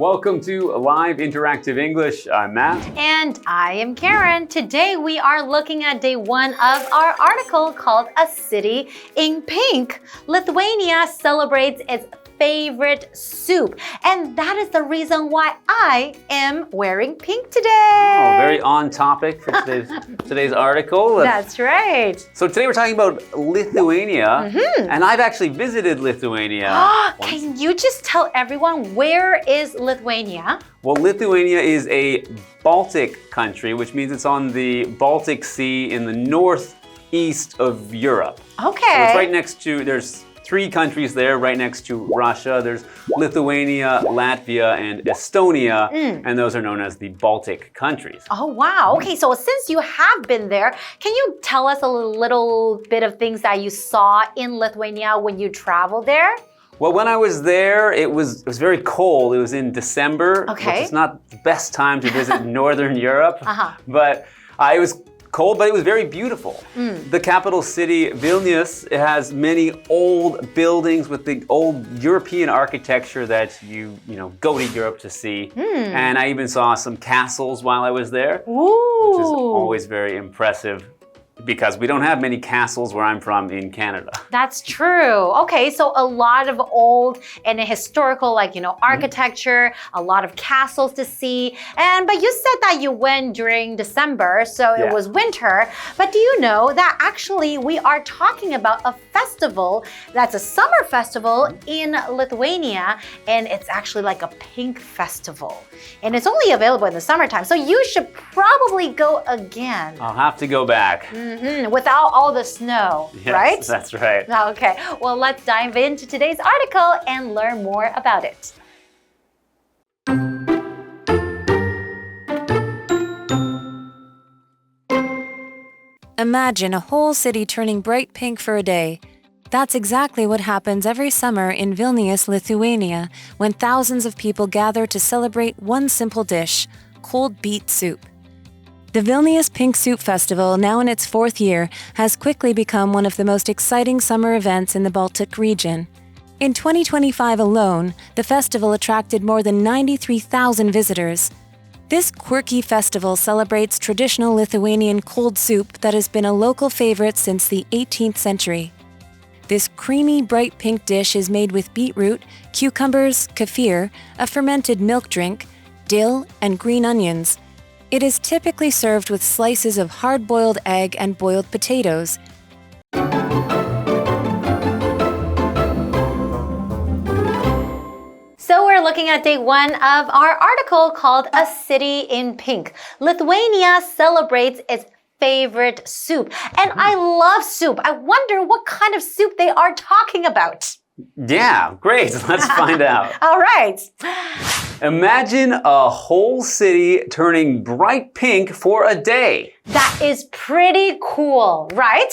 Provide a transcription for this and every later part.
Welcome to Live Interactive English. I'm Matt. And I am Karen. Today we are looking at day one of our article called A City in Pink. Lithuania celebrates its favorite soup. And that is the reason why I am wearing pink today. Oh, very on topic for today's article. That's right. So today we're talking about Lithuania. And I've actually visited Lithuania. Can you just tell everyone where is Lithuania? Well, Lithuania is a Baltic country, which means it's on the Baltic Sea in the northeast of Europe. Okay. So it's right next to, there's 3 countries there right next to Russia. There's Lithuania, Latvia, and Estonia, and those are known as the Baltic countries. Oh, wow. Okay, so since you have been there, can you tell us a little bit of things that you saw in Lithuania when you traveled there? Well, when I was there, it was very cold. It was in December, which is not the best time to visit Northern Europe, but it was cold, but it was very beautiful. The capital city, Vilnius, it has many old buildings with the old European architecture that you go to Europe to see. And I even saw some castles while I was there, which is always very impressive because we don't have many castles where I'm from in Canada. That's true. Okay, so a lot of old and historical, architecture, a lot of castles to see. But you said that you went during December, so it was winter. But do you know that actually we are talking about a festival that's a summer festival in Lithuania, and it's actually like a pink festival. And it's only available in the summertime, so you should probably go again. I'll have to go back. Without all the snow, right? Yes, that's right. Okay, well, let's dive into today's article and learn more about it. Imagine a whole city turning bright pink for a day. That's exactly what happens every summer in Vilnius, Lithuania, when thousands of people gather to celebrate one simple dish, cold beet soup. The Vilnius Pink Soup Festival, now in its 4th year, has quickly become one of the most exciting summer events in the Baltic region. In 2025 alone, the festival attracted more than 93,000 visitors. This quirky festival celebrates traditional Lithuanian cold soup that has been a local favorite since the 18th century. This creamy, bright pink dish is made with beetroot, cucumbers, kefir, a fermented milk drink, dill, and green onions. It is typically served with slices of hard-boiled egg and boiled potatoes. So we're looking at day one of our article called A City in Pink. Lithuania celebrates its favorite soup. And I love soup. I wonder what kind of soup they are talking about. Yeah, great. Let's find out. All right. Imagine a whole city turning bright pink for a day. That is pretty cool, right?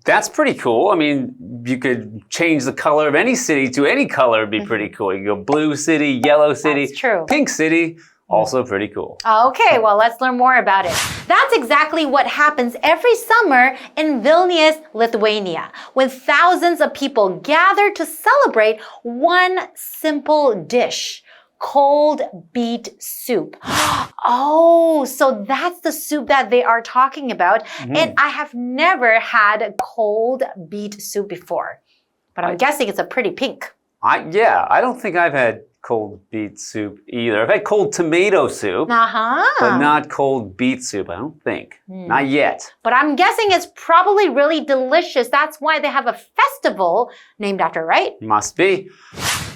That's pretty cool. I mean, you could change the color of any city to any color. It'd be pretty cool. You go blue city, yellow city, That's true. Pink city. Also pretty cool. Okay, well, let's learn more about it. That's exactly what happens every summer in Vilnius, Lithuania, when thousands of people gather to celebrate one simple dish. Cold beet soup. Oh, so that's the soup that they are talking about. And I have never had cold beet soup before. But I'm guessing it's a pretty pink. I don't think I've had cold beet soup either. I've had cold tomato soup, but not cold beet soup, I don't think. Not yet. But I'm guessing it's probably really delicious. That's why they have a festival named after, right? Must be.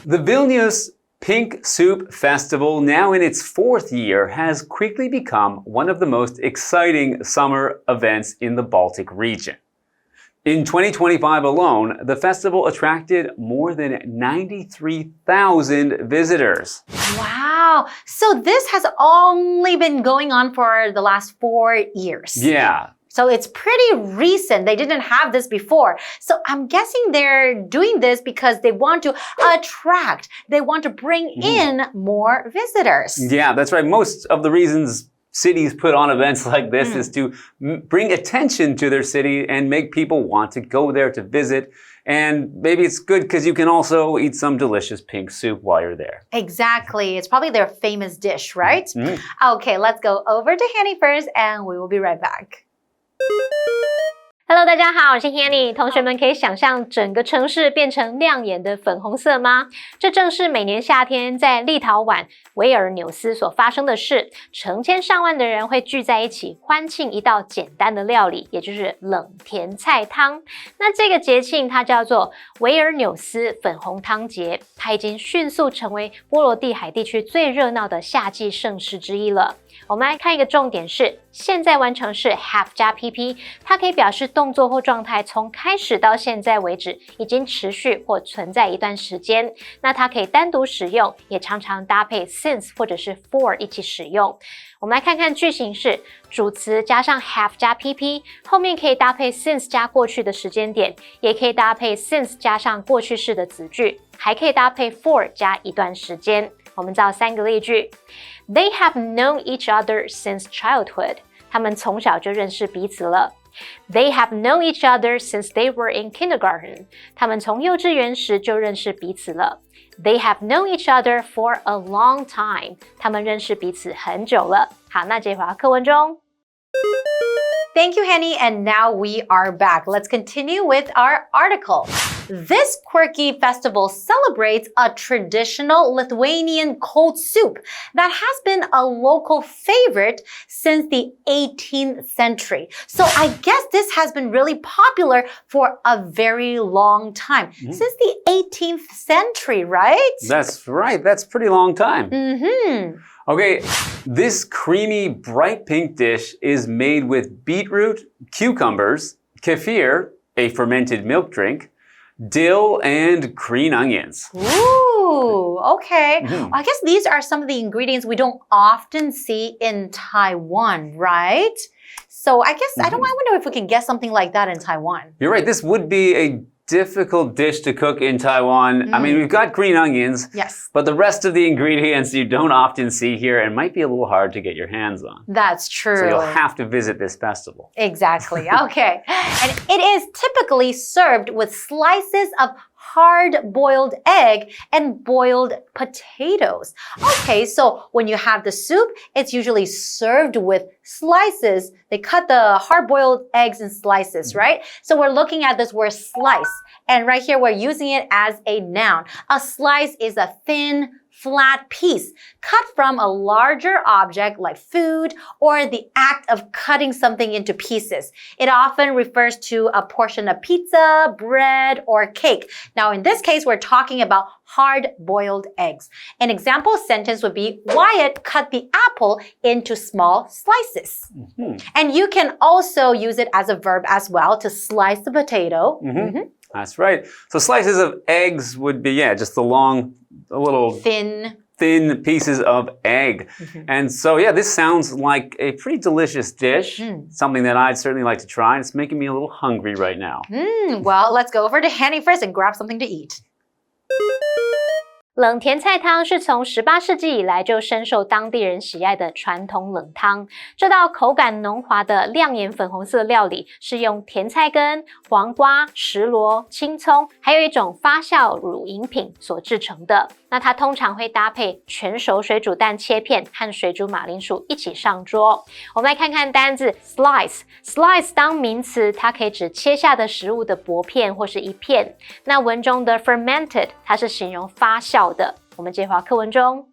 The Vilnius Pink Soup Festival, now in its 4th year, has quickly become one of the most exciting summer events in the Baltic region. In 2025 alone, the festival attracted more than 93,000 visitors. Wow. So this has only been going on for the last 4 years. Yeah. So it's pretty recent. They didn't have this before. So I'm guessing they're doing this because they want to attract, they want to bring in more visitors. Yeah, that's right. Most of the reasons cities put on events like this is to bring attention to their city and make people want to go there to visit. And maybe it's good because you can also eat some delicious pink soup while you're there. Exactly. It's probably their famous dish, right? Okay, let's go over to Hanny first and we will be right back. Hello， 大家好，我是 Hanny。同学们可以想象整个城市变成亮眼的粉红色吗？这正是每年夏天在立陶宛维尔纽斯所发生的事。成千上万的人会聚在一起，欢庆一道简单的料理，也就是冷甜菜汤。那这个节庆它叫做维尔纽斯粉红汤节，它已经迅速成为波罗的海地区最热闹的夏季盛事之一了。我们来看一个重点是，现在完成式 have 加 pp， 它可以表示动作或状态从开始到现在为止已经持续或存在一段时间。那它可以单独使用，也常常搭配 since 或者是 for 一起使用。我们来看看句型是主词加上 have 加 pp， 后面可以搭配 since 加过去的时间点，也可以搭配 since 加上过去式的子句，还可以搭配 for 加一段时间。我们造3个例句。They have known each other since childhood. 他们从小就认识彼此了。They have known each other since they were in kindergarten. 他们从幼稚园时就认识彼此了。They have known each other for a long time. 他们认识彼此很久了。好，那这回到课文中。Thank you, Hanny. And now we are back. Let's continue with our article. This quirky festival celebrates a traditional Lithuanian cold soup that has been a local favorite since the 18th century. So I guess this has been really popular for a very long time. Since the 18th century, right? That's right. That's a pretty long time. Okay, this creamy, bright pink dish is made with beetroot, cucumbers, kefir, a fermented milk drink, dill, and green onions. Ooh, okay. I guess these are some of the ingredients we don't often see in Taiwan, right? So I guess, I wonder if we can get something like that in Taiwan. You're right. This would be a difficult dish to cook in Taiwan. I mean, we've got green onions. Yes. But the rest of the ingredients you don't often see here and might be a little hard to get your hands on. That's true. So you'll have to visit this festival. Exactly. Okay. And it is typically served with slices of hard-boiled egg and boiled potatoes. Okay, so when you have the soup, it's usually served with slices. They cut the hard-boiled eggs in slices, right? So we're looking at this word slice. And right here, we're using it as a noun. A slice is a thin, flat piece cut from a larger object like food or the act of cutting something into pieces. It often refers to a portion of pizza, bread, or cake. Now, in this case, we're talking about hard-boiled eggs. An example sentence would be, Wyatt cut the apple into small slices. And you can also use it as a verb as well, to slice the potato. That's right. So slices of eggs would be, just the long, a little thin pieces of egg. And so, this sounds like a pretty delicious dish, something that I'd certainly like to try. And it's making me a little hungry right now. Well, let's go over to Hanny first and grab something to eat. 冷甜菜汤是从18世纪以来就深受当地人喜爱的传统冷汤。这道口感浓滑的亮眼粉红色料理是用甜菜根、黄瓜、石螺、青葱，还有一种发酵乳饮品所制成的。那它通常会搭配全熟水煮蛋切片和水煮马铃薯一起上桌。我们来看看单字 slice。slice 当名词，它可以指切下的食物的薄片或是一片。那文中的 fermented 它是形容发酵的。我们接回课文中。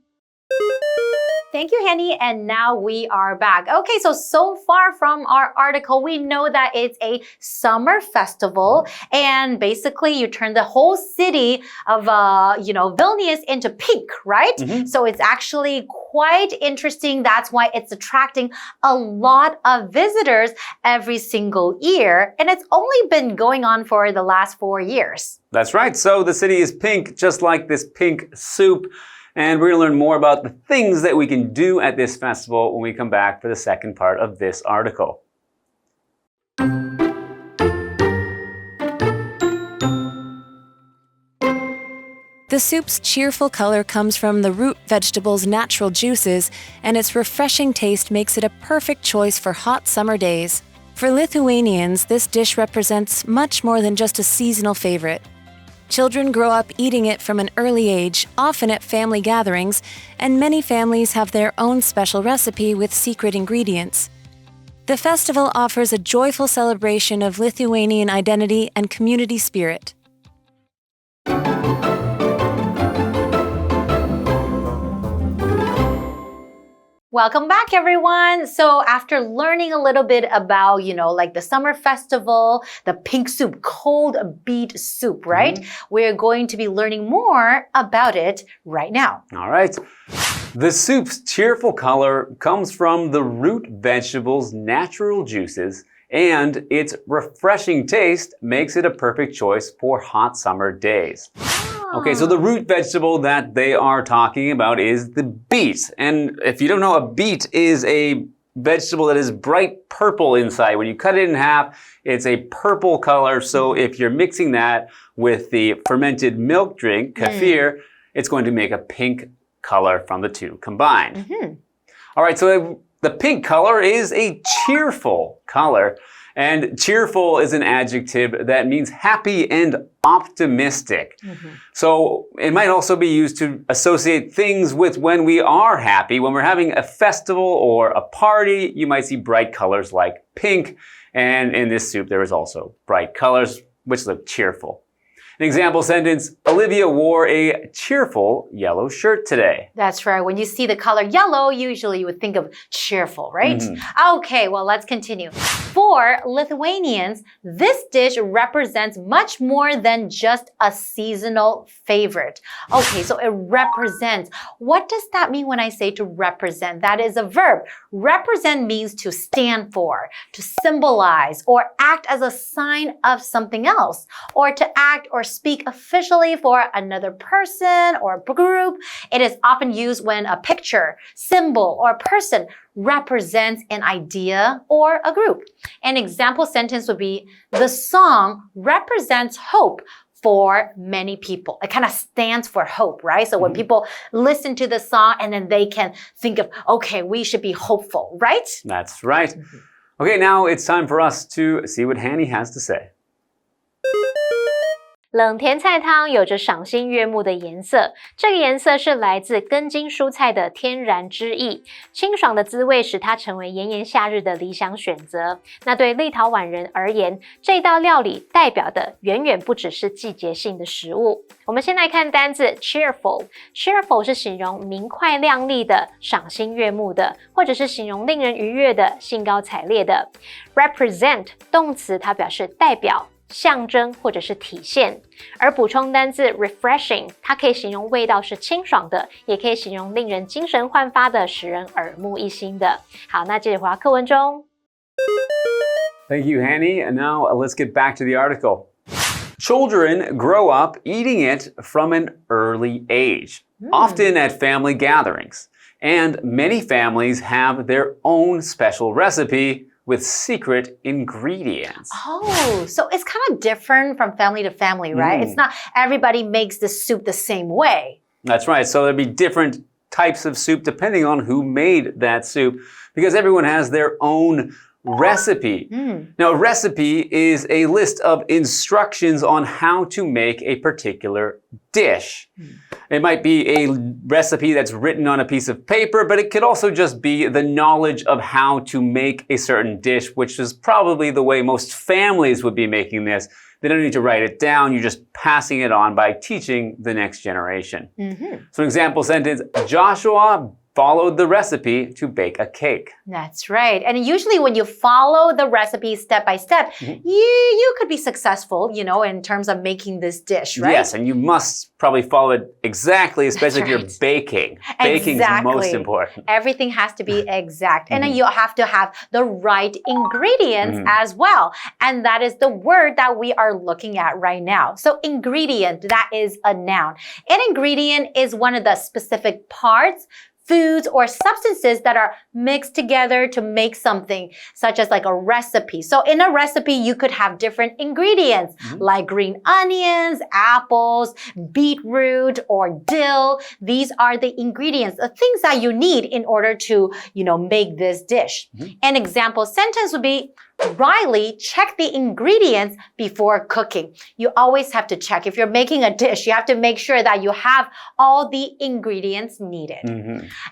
Thank you, Hanny. And now we are back. Okay, so far from our article, we know that it's a summer festival. And basically, you turn the whole city of, Vilnius into pink, right? So it's actually quite interesting. That's why it's attracting a lot of visitors every single year. And it's only been going on for the last 4 years. That's right. So the city is pink, just like this pink soup. And we're going to learn more about the things that we can do at this festival when we come back for the second part of this article. The soup's cheerful color comes from the root vegetable's natural juices, and its refreshing taste makes it a perfect choice for hot summer days. For Lithuanians, this dish represents much more than just a seasonal favorite. Children grow up eating it from an early age, often at family gatherings, and many families have their own special recipe with secret ingredients. The festival offers a joyful celebration of Lithuanian identity and community spirit. Welcome back, everyone. So after learning a little bit about, like the summer festival, the pink soup, cold beet soup, right? We're going to be learning more about it right now. All right. The soup's cheerful color comes from the root vegetable's natural juices, and its refreshing taste makes it a perfect choice for hot summer days. Okay, so the root vegetable that they are talking about is the beet. And if you don't know, a beet is a vegetable that is bright purple inside. When you cut it in half, it's a purple color. So if you're mixing that with the fermented milk drink, kefir, it's going to make a pink color from the two combined. All right, so the pink color is a cheerful color. And cheerful is an adjective that means happy and optimistic. So it might also be used to associate things with when we are happy. When we're having a festival or a party, you might see bright colors like pink. And in this soup, there is also bright colors which look cheerful. An example sentence, Olivia wore a cheerful yellow shirt today. That's right. When you see the color yellow, usually you would think of cheerful, right? Okay, well, let's continue. For Lithuanians, this dish represents much more than just a seasonal favorite. Okay, so it represents. What does that mean when I say to represent? That is a verb. Represent means to stand for, to symbolize, or act as a sign of something else, or to act or speak officially for another person or group. It is often used when a picture, symbol, or person represents an idea or a group. An example sentence would be, the song represents hope for many people. It kind of stands for hope, right? So when people listen to the song and then they can think of, okay, we should be hopeful, right? That's right. Okay, now it's time for us to see what Hanny has to say. 冷甜菜汤有着赏心悦目的颜色，这个颜色是来自根茎蔬菜的天然之意，清爽的滋味使它成为炎炎夏日的理想选择。那对立陶宛人而言，这道料理代表的远远不只是季节性的食物。我们先来看单字 cheerful。cheerful 是形容明快亮丽的、赏心悦目的，或者是形容令人愉悦的、兴高采烈的。represent 动词，它表示代表、象征或者是体现，而补充单字 refreshing， 它可以形容味道是清爽的，也可以形容令人精神焕发的，使人耳目一新的。好，那接着回到课文中。Thank you, Hanny. And now let's get back to the article. Children grow up eating it from an early age, often at family gatherings. And many families have their own special recipe with secret ingredients. Oh, so it's kind of different from family to family, right? It's not everybody makes the soup the same way. That's right. So there'd be different types of soup depending on who made that soup, because everyone has their own recipe. Now, a recipe is a list of instructions on how to make a particular dish. It might be a recipe that's written on a piece of paper, but it could also just be the knowledge of how to make a certain dish, which is probably the way most families would be making this. They don't need to write it down. You're just passing it on by teaching the next generation. So an example sentence, Joshua followed the recipe to bake a cake. That's right. And usually when you follow the recipe step by step, you could be successful, you know, in terms of making this dish, right? Yes, and you must probably follow it exactly, especially if you're baking. Baking is most important. Everything has to be exact. And then you have to have the right ingredients as well. And that is the word that we are looking at right now. So ingredient, that is a noun. An ingredient is one of the specific parts, foods or substances that are mixed together to make something, such as like a recipe. So in a recipe, you could have different ingredients like green onions, apples, beetroot, or dill. These are the ingredients, the things that you need in order to, make this dish. An example sentence would be, Riley, check the ingredients before cooking. You always have to check. If you're making a dish, you have to make sure that you have all the ingredients needed.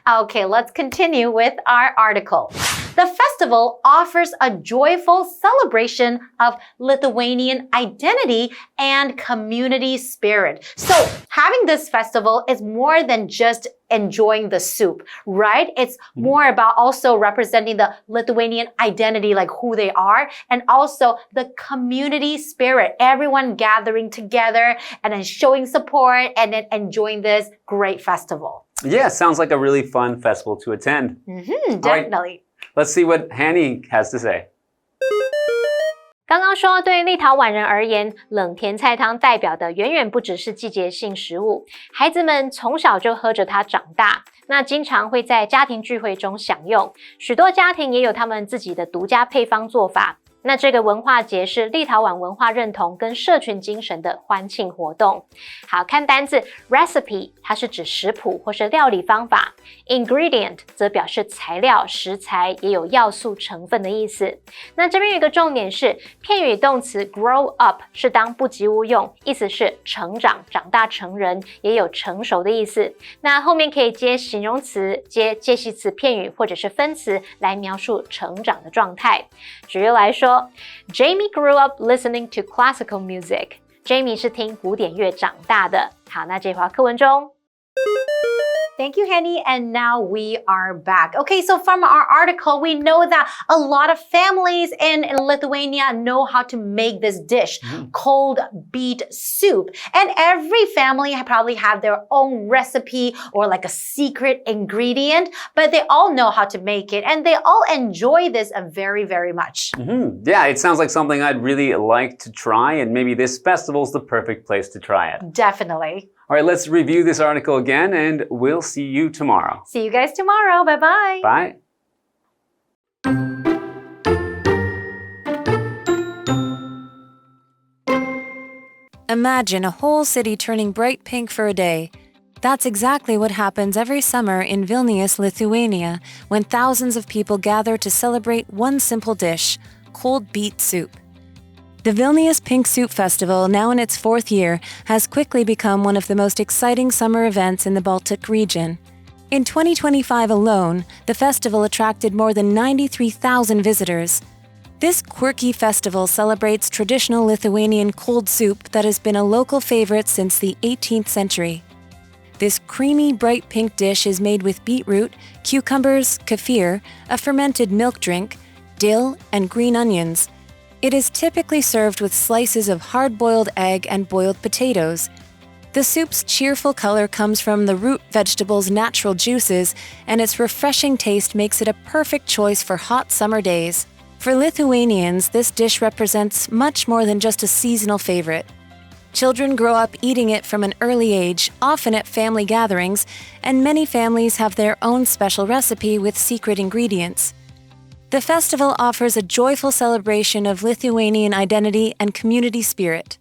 Okay, let's continue with our article. The festival offers a joyful celebration of Lithuanian identity and community spirit. So having this festival is more than just enjoying the soup, right? It's more about also representing the Lithuanian identity, like who they are, and also the community spirit, everyone gathering together and then showing support and then enjoying this great festival. Yeah, sounds like a really fun festival to attend. Definitely. Let's see what Hanny has to say. 刚刚说，对立陶宛人而言，冷甜菜汤代表的远远不只是季节性食物，孩子们从小就喝着它长大，那经常会在家庭聚会中享用。许多家庭也有他们自己的独家配方做法。那这个文化节是立陶宛文化认同跟社群精神的欢庆活动。好，看单字 recipe， 它是指食谱或是料理方法。ingredient 则表示材料、食材，也有要素成分的意思。那这边有一个重点是，片语动词 grow up 是当不及物用，意思是成长、长大成人，也有成熟的意思。那后面可以接形容词、接介系词片语或者是分词来描述成长的状态。举例来说，Jamie grew up listening to classical music. Jamie 是听古典乐长大的。好，那这句话课文中。Thank you, Henny. And now we are back. Okay, so from our article, we know that a lot of families in Lithuania know how to make this dish, cold beet soup. And every family probably have their own recipe or like a secret ingredient, but they all know how to make it. And they all enjoy this very, very much. Yeah, it sounds like something I'd really like to try, and maybe this festival's the perfect place to try it. Definitely. All right, let's review this article again, and we'll see you tomorrow. See you guys tomorrow. Bye-bye. Bye. Imagine a whole city turning bright pink for a day. That's exactly what happens every summer in Vilnius, Lithuania, when thousands of people gather to celebrate one simple dish, cold beet soup. The Vilnius Pink Soup Festival, now in its fourth year, has quickly become one of the most exciting summer events in the Baltic region. In 2025 alone, the festival attracted more than 93,000 visitors. This quirky festival celebrates traditional Lithuanian cold soup that has been a local favorite since the 18th century. This creamy, bright pink dish is made with beetroot, cucumbers, kefir, a fermented milk drink, dill, and green onions. It is typically served with slices of hard-boiled egg and boiled potatoes. The soup's cheerful color comes from the root vegetable's natural juices, and its refreshing taste makes it a perfect choice for hot summer days. For Lithuanians, this dish represents much more than just a seasonal favorite. Children grow up eating it from an early age, often at family gatherings, and many families have their own special recipe with secret ingredients. The festival offers a joyful celebration of Lithuanian identity and community spirit.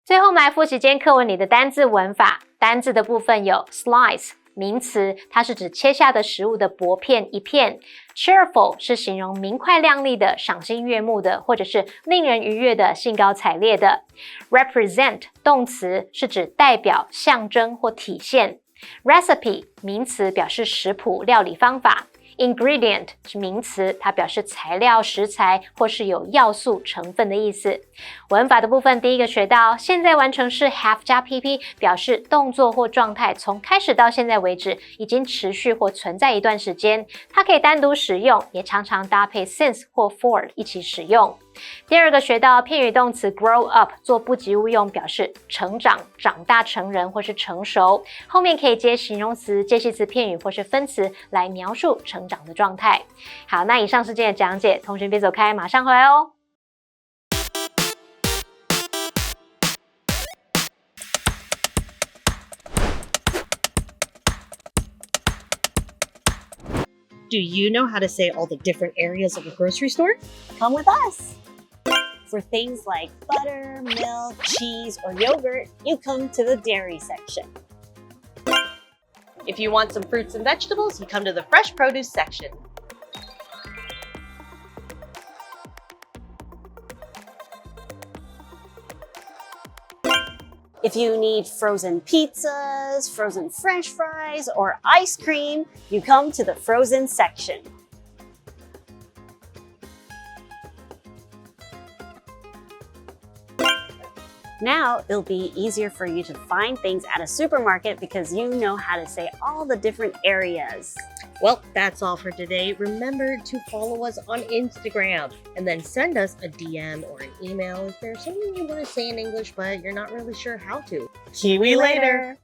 最后我们来复习今天课文里的单字文法。单字的部分有 slice 名词，它是指切下的食物的薄片一片。cheerful 是形容明快亮丽的、赏心悦目的，或者是令人愉悦的、兴高采烈的。represent 动词是指代表、象征或体现。recipe 名词表示食谱、料理方法。ingredient 是名词，它表示材料、食材或是有要素成分的意思。文法的部分，第一个学到现在完成式 have 加 pp 表示动作或状态从开始到现在为止已经持续或存在一段时间，它可以单独使用，也常常搭配 since 或 for 一起使用。第二个学到片语动词 grow up 做不及物用，表示成长、长大成人或是成熟，后面可以接形容词、介系词片语或是分词来描述成长的状态。好，那以上是今天的讲解，同学别走开，马上回来哦。Do you know how to say all the different areas of a grocery store? Come with us. For things like butter, milk, cheese, or yogurt, you come to the dairy section. If you want some fruits and vegetables, you come to the fresh produce section. If you need frozen pizzas, frozen French fries, or ice cream, you come to the frozen section. Now, it'll be easier for you to find things at a supermarket because you know how to say all the different areas. Well, that's all for today. Remember to follow us on Instagram and then send us a DM or an email if there's something you want to say in English but you're not really sure how to. See you later!